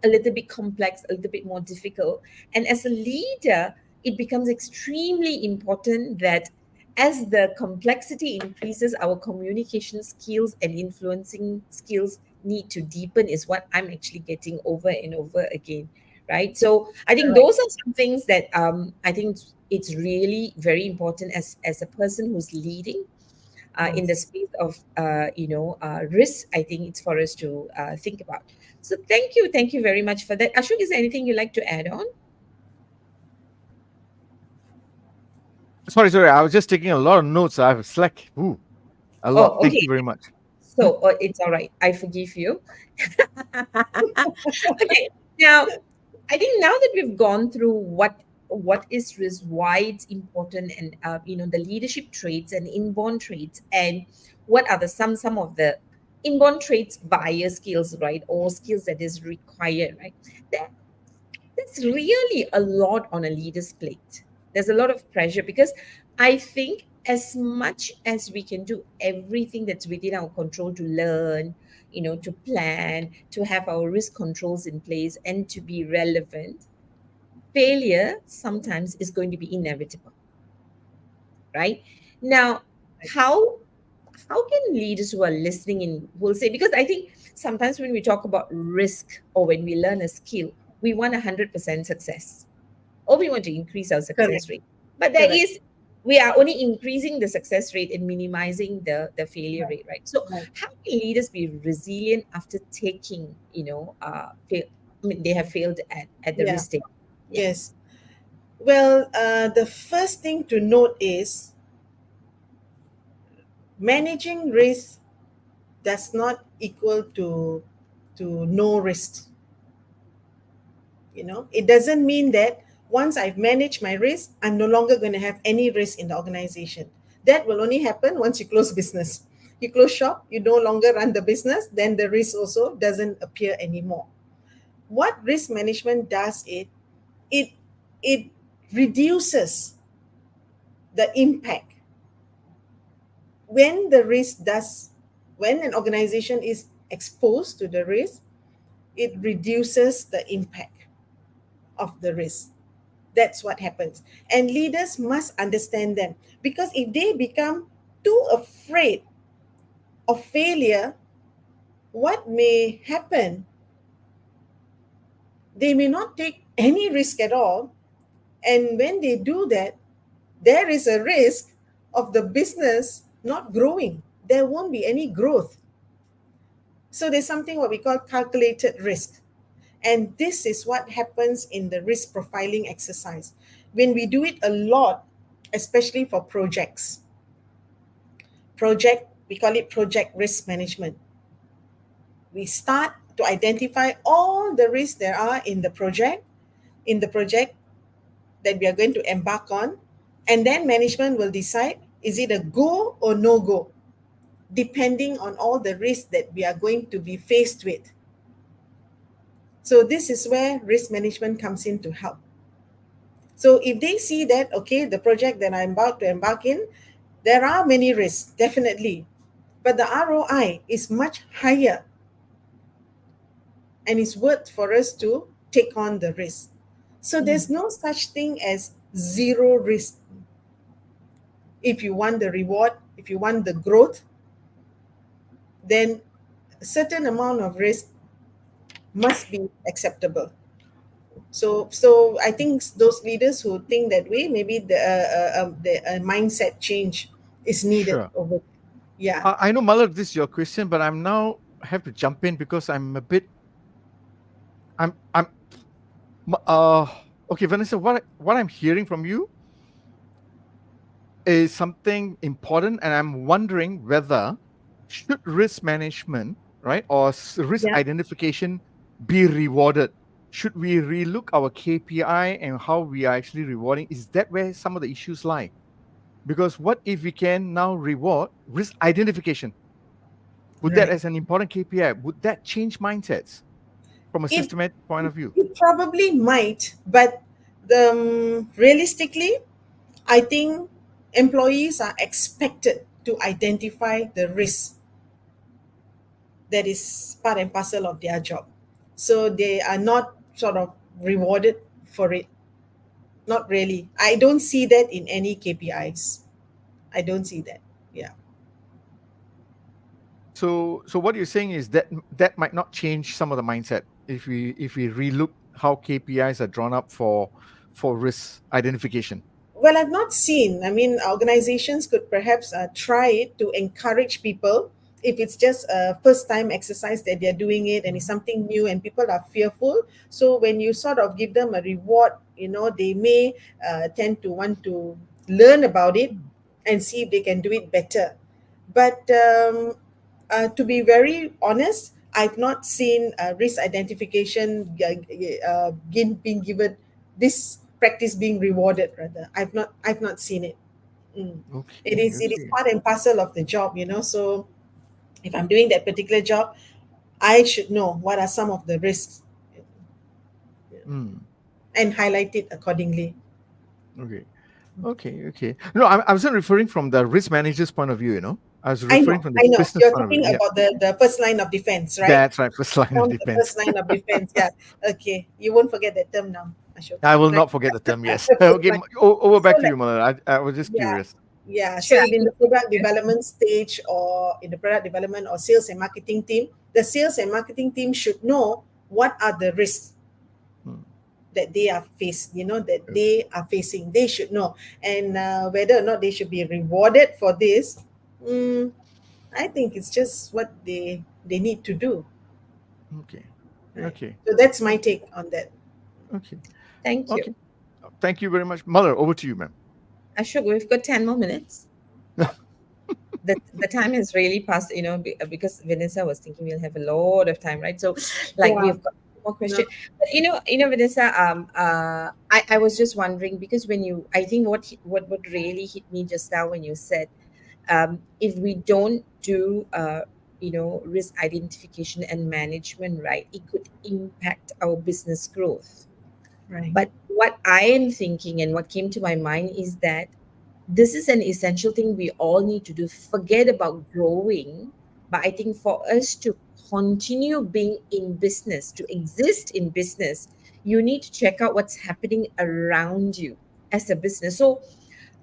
a little bit complex, a little bit more difficult. And as a leader, it becomes extremely important that as the complexity increases, our communication skills and influencing skills need to deepen, is what I'm actually getting over and over again, right? So I think Correct. those are some things that I think it's really very important as a person who's leading in the Yes. space of risk. I think it's for us to think about. So thank you very much for that. Ashok, is there anything you'd like to add on? Sorry, I was just taking a lot of notes. I have slack. Ooh, a lot. Oh, Thank okay. you very much. So it's all right. I forgive you. Okay. Now, I think now that we've gone through what is risk, why it's important, and the leadership traits and inborn traits, and what are the some of the inborn traits via skills, right, or skills that is required, right? That that's really a lot on a leader's plate. There's a lot of pressure, because I think as much as we can do everything that's within our control to learn, to plan, to have our risk controls in place, and to be relevant, failure sometimes is going to be inevitable, right? Now, how how can leaders who are listening in will say, because I think sometimes when we talk about risk or when we learn a skill, we want 100% success, or we want to increase our Correct. success rate. But there Correct. is we are only increasing the success rate and minimizing the failure Right. rate, right? So Right. how can leaders be resilient after taking, I mean, they have failed at the Yeah. risk take? Yeah. Yes. Well, the first thing to note is managing risk does not equal to no risk. It doesn't mean that once I've managed my risk, I'm no longer going to have any risk in the organization. That will only happen once you close business. You close shop, you no longer run the business, then the risk also doesn't appear anymore. What risk management does, it it reduces the impact when the risk does when an organization is exposed to the risk. It reduces the impact of the risk. That's what happens. And leaders must understand them, because if they become too afraid of failure, what may happen, they may not take any risk at all. And when they do that, there is a risk of the business not growing. There won't be any growth. So there's something what we call calculated risk. And this is what happens in the risk profiling exercise. When we do it a lot, especially for we call it project risk management. We start to identify all the risks there are in the project that we are going to embark on. And then management will decide, is it a go or no go, depending on all the risks that we are going to be faced with. So this is where risk management comes in to help. So if they see that, okay, the project that I'm about to embark in, there are many risks, definitely, but the ROI is much higher, and it's worth for us to take on the risk. So there's no such thing as zero risk. If you want the reward, if you want the growth, then a certain amount of risk must be acceptable. So I think those leaders who think that way, maybe the mindset change is needed Sure. over. Yeah. I know, Malak, this is your question, but I'm now have to jump in because I'm a bit. I'm. Okay, Vanessa. What I'm hearing from you is something important, and I'm wondering whether should risk management, right, or risk Yeah. identification be rewarded? Should we relook our KPI and how we are actually rewarding? Is that where some of the issues lie? Because what if we can now reward risk identification? Would that, Right. as an important KPI, would that change mindsets from a It systematic point of view? it probably might, but realistically, I think employees are expected to identify the risk that is part and parcel of their job. So they are not sort of rewarded for it. Not really. I don't see that in any KPIs. I don't see that. Yeah. So what you're saying is that that might not change some of the mindset if we relook how KPIs are drawn up for risk identification. Well, I've not seen. I mean, organizations could perhaps try it to encourage people. If it's just a first time exercise that they're doing it and it's something new and people are fearful. So when you sort of give them a reward, they may tend to want to learn about it and see if they can do it better. But to be very honest, I've not seen risk identification being given, this practice being rewarded. Rather, I've not seen it. Mm. It Okay, is it is okay. part and parcel of the job. So if I'm doing that particular job, I should know what are some of the risks Mm, and highlight it accordingly. okay. Okay, okay. No, I wasn't referring from the risk manager's point of view, I was I referring know, from the I know. business You're point of view. talking Yeah. about the first line of defense, right? That's right, first line of From the defense. first line of defense. Yeah. Okay. You won't forget that term now, Ashok. I will Right. not forget the term, yes. First Okay, line. over So back to you, like, Mala. I was just yeah, curious. yeah. So Sure. if in the product development stage or in the product development or sales and marketing team, the sales and marketing team should know what are the risks Mm, that they are that they are facing. They should know. And whether or not they should be rewarded for this, mm, I think it's just what they need to do. Okay. Right. Okay. So that's my take on that. Okay. Thank you. Okay. Thank you very much. Mother, over to you, ma'am. Ashok, we've got 10 more minutes. The time has really passed, because Vanessa was thinking we'll have a lot of time, right? So, like, Yeah. we've got more No. question. But, Vanessa, I was just wondering, because I think what really hit me just now when you said, if we don't do risk identification and management right, it could impact our business growth. Right. But what I am thinking and what came to my mind is that this is an essential thing we all need to do. Forget about growing, but I think for us to continue being in business, to exist in business, you need to check out what's happening around you as a business. So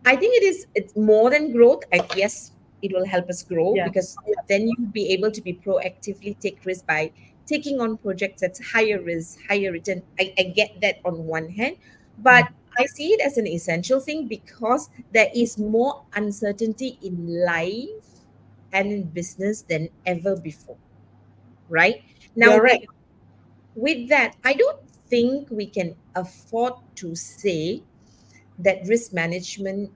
I think it's more than growth. Yes, it will help us grow, Yeah. because then you'll be able to be proactively take risk by taking on projects that's higher risk, higher return. I get that on one hand, but I see it as an essential thing because there is more uncertainty in life and in business than ever before, right? Now, You're with right. with that, I don't think we can afford to say that risk management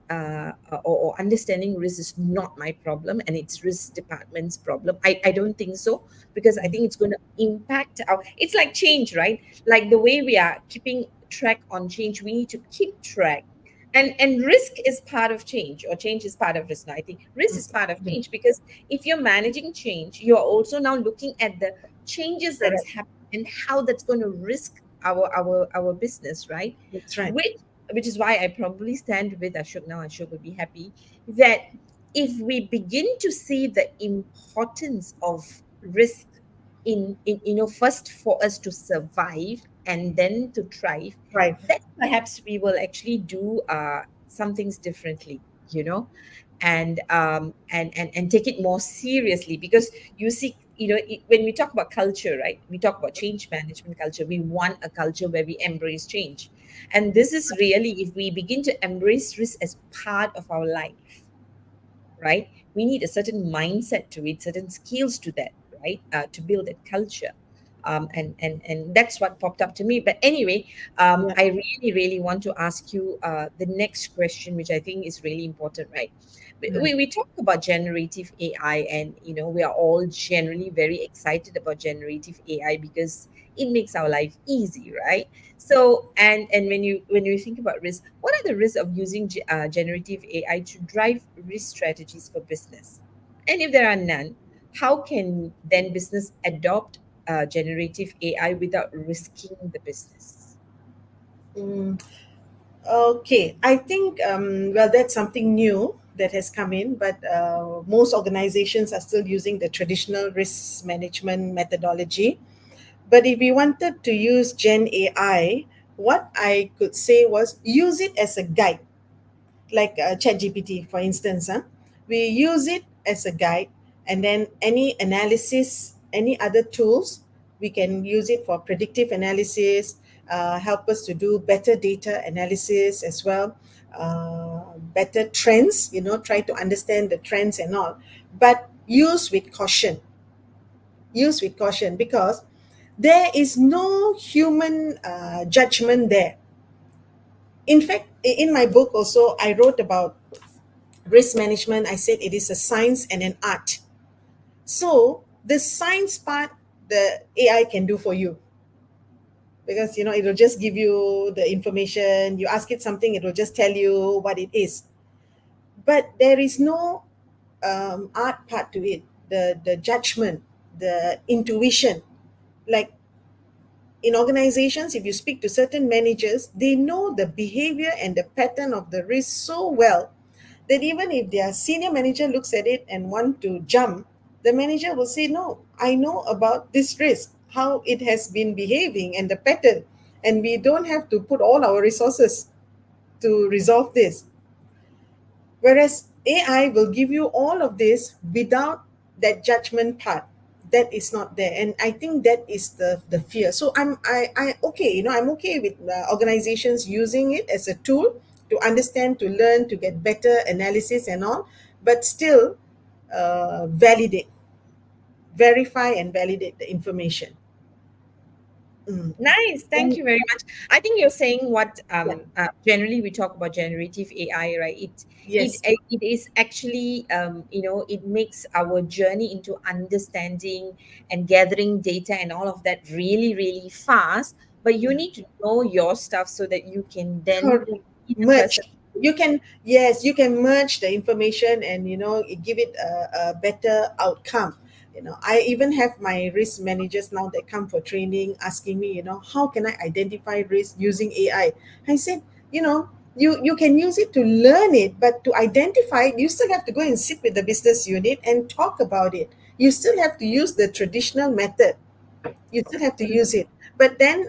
or understanding risk is not my problem and it's risk department's problem. I don't think so, because I think it's going to impact our, it's like change, right? Like the way we are keeping track on change, we need to keep track. And risk is part of change, or change is part of risk. Now I think risk is part of change, because if you're managing change, you're also now looking at the changes that's Correct. happening and how that's going to risk our business, right? That's right. Which is why I probably stand with Ashok now. Ashok will be happy that if we begin to see the importance of risk in first for us to survive and then to thrive, Right. then perhaps we will actually do some things differently, and take it more seriously, because you see, when we talk about culture, right, we talk about change management culture. We want a culture where we embrace change, and this is really, if we begin to embrace risk as part of our life, right, we need a certain mindset to it, certain skills to that, right, to build that culture. And that's what popped up to me. But anyway, Yeah. I really, really want to ask you the next question, which I think is really important, right? Right. We talk about generative AI, and we are all generally very excited about generative AI because it makes our life easy, right? So, and when you think about risk, what are the risks of using generative AI to drive risk strategies for business? And if there are none, how can then business adopt generative AI without risking the business? Mm, okay. I think well, that's something new that has come in, but most organizations are still using the traditional risk management methodology. But if we wanted to use Gen AI, what I could say was use it as a guide, like ChatGPT, for instance. We use it as a guide, and then any analysis, any other tools, we can use it for predictive analysis, help us to do better data analysis as well, better trends, try to understand the trends and all. But use with caution, because there is no human judgment there. In fact, in my book also, I wrote about risk management. I said it is a science and an art. So the science part, the AI can do for you, because it'll just give you the information. You ask it something, it will just tell you what it is. But there is no art part to it. The judgment, the intuition, like in organizations, if you speak to certain managers, they know the behavior and the pattern of the risk so well that even if their senior manager looks at it and want to jump, the manager will say, no, I know about this risk, how it has been behaving and the pattern, and we don't have to put all our resources to resolve this. Whereas AI will give you all of this without that judgment part. that is not there, and I think that is the fear. So I okay, I'm okay with organizations using it as a tool to understand, to learn, to get better analysis and all, but still validate, verify and validate the information. Mm. Nice. Thank And you very much. I think you're saying what yeah, generally we talk about generative AI, right? yes, It is actually it makes our journey into understanding and gathering data and all of that really really fast. But you yeah. need to know your stuff so that you can then Correct. be the person. Merge. You can, yes, you can merge the information and give it a better outcome. I even have my risk managers now that come for training asking me, how can I identify risk using AI? I said, you can use it to learn it, but to identify it, you still have to go and sit with the business unit and talk about it. You still have to use the traditional method, you still have to use it. But then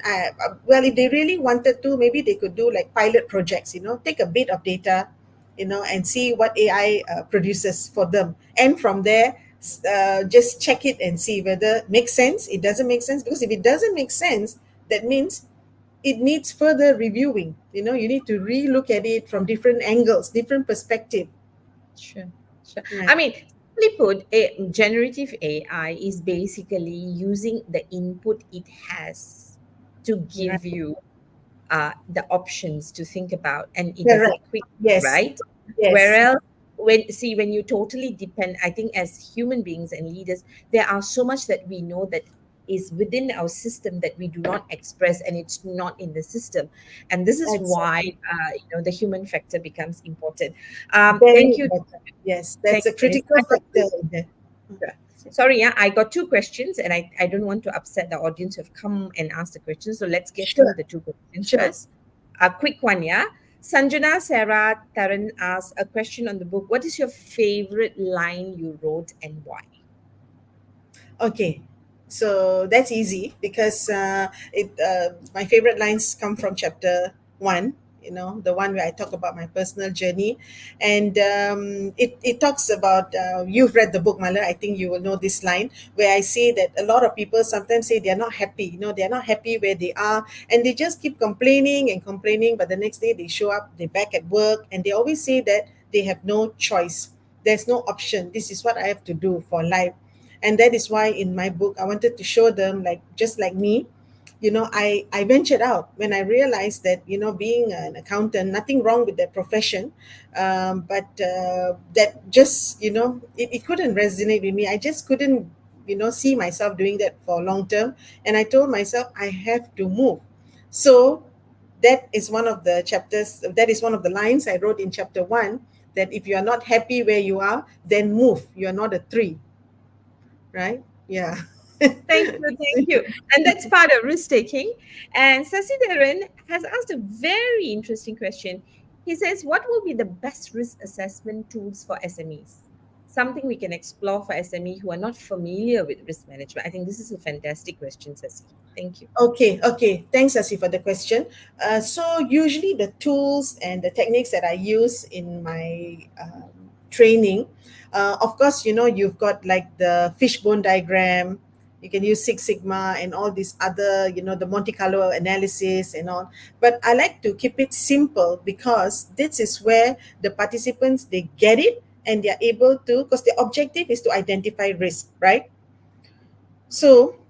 well, if they really wanted to, maybe they could do like pilot projects, take a bit of data, and see what AI produces for them, and from there just check it and see whether it makes sense, it doesn't make sense. Because if it doesn't make sense, that means it needs further reviewing. You need to re-look at it from different angles, different perspective. Sure, sure. I Right. mean, simply put, generative AI is basically using the input it has to Right. give you the options to think about, and it does it Correct. quickly, Yes. right? Yes. Whereas when you totally depend, I think as human beings and leaders, there are so much that we know that is within our system that we do not express, and it's not in the system, and this is why Exactly. the human factor becomes important. Very Thank you. important. Yes, Thank that's a you, Vanessa. critical I got factor in there. Sure. Sorry, yeah, I got two questions, and I don't want to upset the audience who have come and asked the questions. So let's get through Sure, the two questions sure. first. A quick one, yeah. Sanjana Sarah Taran asked a question on the book. What is your favorite line you wrote and why? Okay, so that's easy because it my favorite lines come from chapter one. The one where I talk about my personal journey, and it talks about. You've read the book, Mala. I think you will know this line where I say that a lot of people sometimes say they're not happy. They're not happy where they are, and they just keep complaining and complaining. But the next day they show up, they're back at work, and they always say that they have no choice. There's no option. This is what I have to do for life. And that is why in my book I wanted to show them, like, just like me, I ventured out when I realized that, being an accountant, nothing wrong with that profession, but that just, it couldn't resonate with me. I just couldn't, see myself doing that for long term. And I told myself I have to move. So that is one of the chapters, that is one of the lines I wrote in chapter one, that if you are not happy where you are, then move. You are not a tree, right? Yeah. Thank you, thank you. And that's part of risk taking. And Sasidharan has asked a very interesting question. He says, what will be the best risk assessment tools for SMEs? Something we can explore for SME who are not familiar with risk management. I think this is a fantastic question, Sasi. Thank you. Okay, okay. Thanks, Asi, for the question. So usually the tools and the techniques that I use in my training, of course, you've got like the fishbone diagram. You can use Six Sigma and all these other, the Monte Carlo analysis and all. But I like to keep it simple because this is where the participants, they get it and they're able to, because the objective is to identify risk, right? So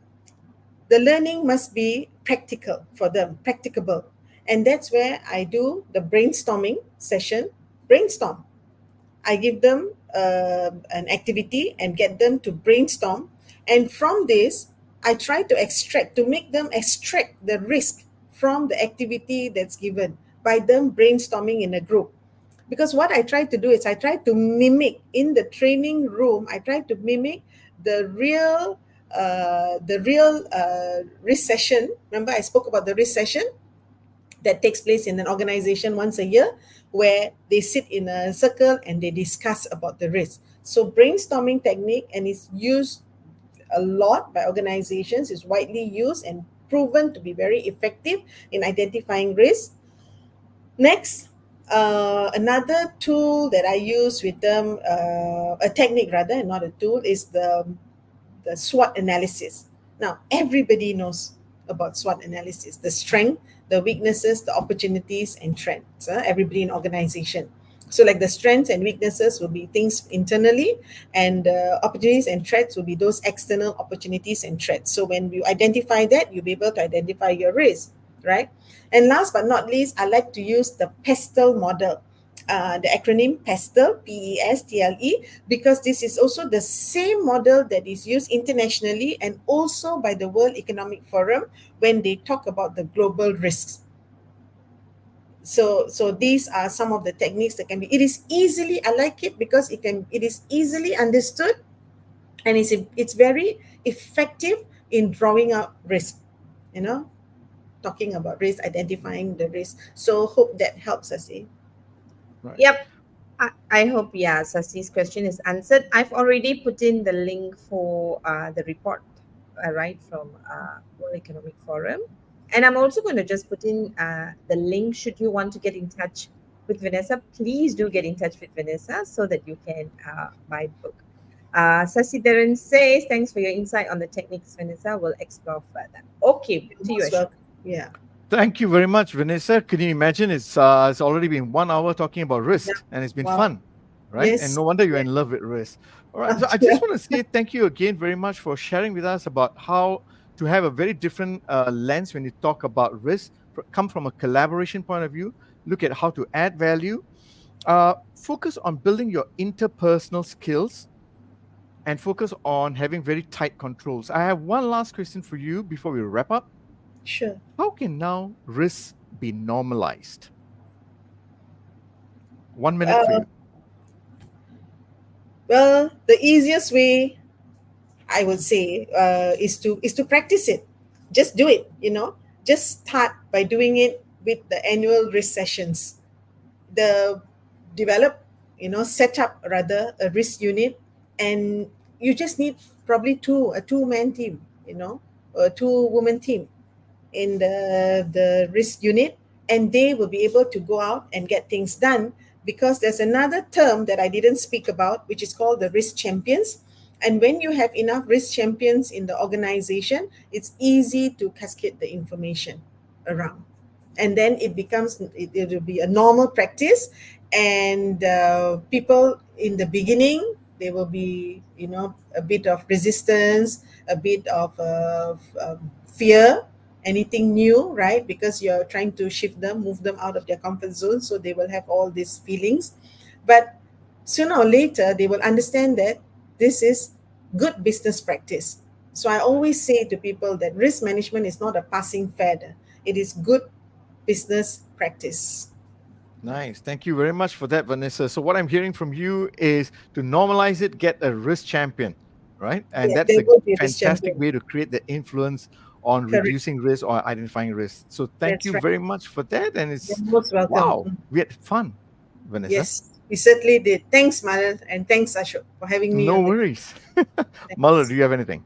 the learning must be practical for them, practicable. And that's where I do the brainstorming session. Brainstorm. I give them an activity and get them to brainstorm. And from this, I try to extract, to make them extract the risk from the activity that's given by them brainstorming in a group. Because what I try to do is I try to mimic in the training room, I try to mimic the real risk session. Remember, I spoke about the risk session that takes place in an organization once a year, where they sit in a circle and they discuss about the risk. So brainstorming technique, and it's used a lot by organizations, is widely used and proven to be very effective in identifying risk. Next, another tool that I use with them, a technique rather, and not a tool, is the SWOT analysis. Now, everybody knows about SWOT analysis, the strength, the weaknesses, the opportunities, and trends. Everybody in organization. So, like the strengths and weaknesses will be things internally, and opportunities and threats will be those external opportunities and threats. So, when you identify that, you'll be able to identify your risk, right? And last but not least, I like to use the PESTLE model, the acronym PESTLE, PESTLE, because this is also the same model that is used internationally and also by the World Economic Forum when they talk about the global risks. So these are some of the techniques that can be. It is easily. I like it because it is easily understood, and it's very effective in drawing out risk. You know, talking about risk, identifying the risk. So hope that helps us. Right. Yep. I hope, yeah, Sasi's question is answered. I've already put in the link for the report, right, from World Economic Forum. And I'm also going to just put in the link. Should you want to get in touch with Vanessa, please do get in touch with Vanessa so that you can buy the book. Sasi Dharan says, thanks for your insight on the techniques, Vanessa. We'll explore further. Okay, back to you, Most Ashok. welcome. Yeah. Thank you very much, Vanessa. Can you imagine? It's already been 1 hour talking about Yeah. risk, and it's been Wow. fun, right? And Yes. no wonder you're Yeah. in love with risk. All right. So I just want to say thank you again very much for sharing with us about how to have a very different lens when you talk about risk. Come from a collaboration point of view. Look at how to add value. Focus on building your interpersonal skills and focus on having very tight controls. I have one last question for you before we wrap up. Sure. How can now risk be normalized? 1 minute for Uh, you. well, the easiest way I would say is to practice it. Just do it. Just start by doing it with the annual risk sessions. The develop, set up rather a risk unit, and you just need probably a two-man team, a two-woman team in the risk unit, and they will be able to go out and get things done, because there's another term that I didn't speak about, which is called the risk champions. And when you have enough risk champions in the organization, it's easy to cascade the information around, and then it will be a normal practice. And people in the beginning, there will be a bit of resistance, a bit of fear, anything new, right? Because you're trying to shift them, move them out of their comfort zone, so they will have all these feelings. But sooner or later, they will understand that this is good business practice. So I always say to people that risk management is not a passing fad, it is good business practice. Nice. Thank you very much for that, Vanessa. So, what I'm hearing from you is to normalize it, get a risk champion, right? And Yes, that's there a will be a risk fantastic champion. way to create the influence on Correct. reducing risk or identifying risk. So, thank That's you right. very much for that. And You're it's most welcome. wow, we had fun, Vanessa. Yes, we certainly did. Thanks, Madal, and thanks, Ashok, for having me No on the. worries. Muller, Thanks. do you have anything?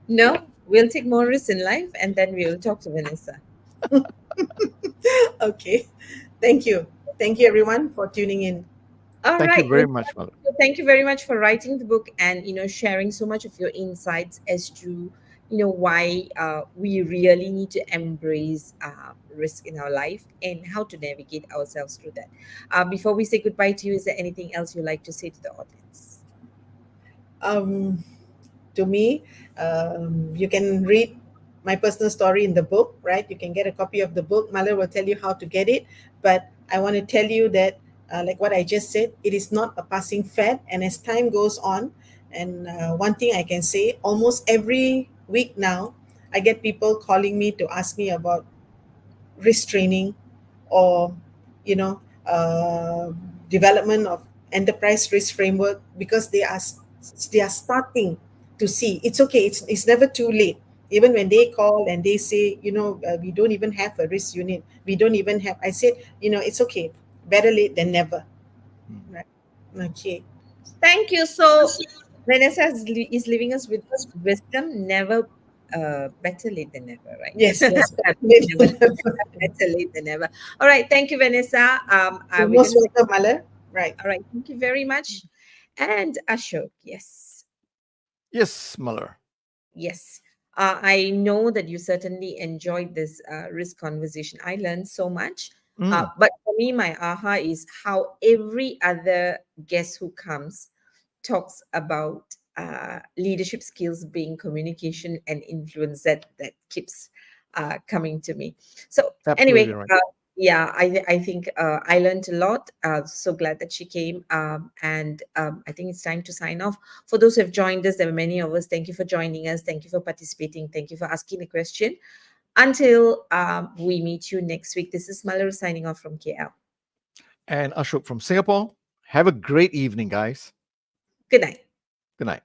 No, we'll take more risks in life and then we will talk to Vanessa. Okay. Thank you. Thank you, everyone, for tuning in. All Thank you right. very much, Muller. Thank you very much for writing the book and sharing so much of your insights as to why we really need to embrace risk in our life and how to navigate ourselves through that. Before we say goodbye to you, is there anything else you'd like to say to the audience? Um, to me, you can read my personal story in the book, right? You can get a copy of the book. Mother will tell you how to get it. But I want to tell you that, like what I just said, it is not a passing fad. And as time goes on, and one thing I can say, almost every week now, I get people calling me to ask me about risk training, or you know development of enterprise risk framework, because they are starting to see it's okay, it's never too late. Even when they call and they say, we don't even have a risk unit, we don't even have, I said, it's okay, better late than never, Mm. right? Okay. Thank you. So, Vanessa is leaving us with wisdom. Never better late than never, right? Yes, yes, better late Never than never. better late than never. All right. Thank you, Vanessa. You're We're most going to say, welcome, Mala. Right. all right. Thank you very much. And Ashok, yes. Yes, Muller. Yes. I know that you certainly enjoyed this risk conversation. I learned so much. Mm, But for me, my aha is how every other guest who comes talks about leadership skills being communication and influence. That keeps coming to me. So anyway, absolutely right. yeah, I think I learned a lot. So glad that she came, and I think it's time to sign off. For those who have joined us, there were many of us. Thank you for joining us. Thank you for participating. Thank you for asking a question. Until we meet you next week, this is Mallory signing off from KL. And Ashok from Singapore. Have a great evening, guys. Good night. Good night.